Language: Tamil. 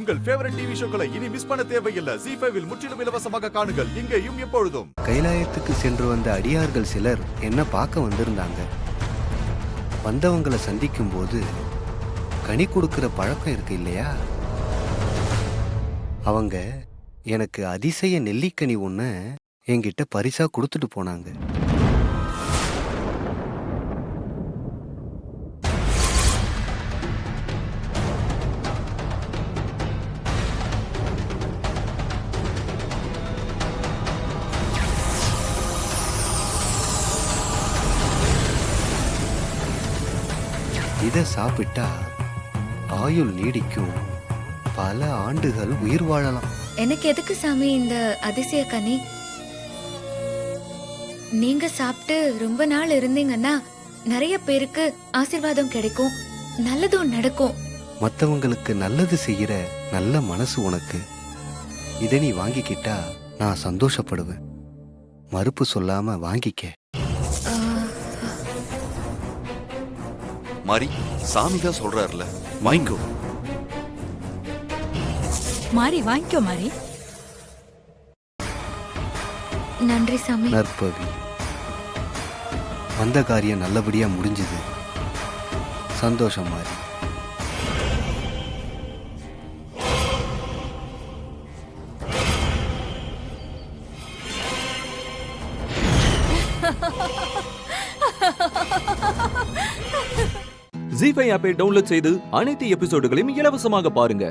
உங்கள் ஃபேவரட் டிவி ஷோக்களை இனி மிஸ் பண்ண தேவையில்லை. ZEE5 இல் முற்றிலும் இலவசமாக காணுங்கள், இங்கேயும் எப்பொழுதும். கைலாயத்துக்கு சென்று வந்த அடியார்கள் சிலர் என்ன பார்க்க வந்திருந்தாங்க. வந்தவங்களை சந்திக்கும் போது கனி கொடுக்கிற பழக்கம் இருக்கு இல்லையா? அவங்க எனக்கு அதிசய நெல்லிக்கனி ஒன்று என்கிட்ட பரிசா கொடுத்துட்டு போனாங்க. இதை சாப்பிட்டா ஆயுள் நீடிக்கும், பல ஆண்டுகள் உயிர் வாழலாம். எனக்கு எதுக்கு சாமி இந்த அதிசய கனி? நீங்க சாப்பிட்டு ரொம்ப நாள் இருந்தீங்கன்னா நிறைய பேருக்கு ஆசீர்வாதம் கிடைக்கும், நல்லதும் நடக்கும். மற்றவங்களுக்கு நல்லது செய்யற நல்ல மனசு உனக்கு. இதை நீ வாங்கிக்கிட்டா நான் சந்தோஷப்படுவேன். மறுப்பு சொல்லாம வாங்கிக்க. மாரி, சாமி தான் சொல்றாருல, வாங்கிக்கோ. மாரி வாங்கிக்கோ மாரி. நன்றி சாமி. நற்பவி, வந்த காரியம் நல்லபடியா முடிஞ்சது. சந்தோஷம் மாறி. ZEE5 ஆப்பை டவுன்லோட் செய்து அனைத்து எபிசோடுகளையும் இலவசமாக பாருங்க.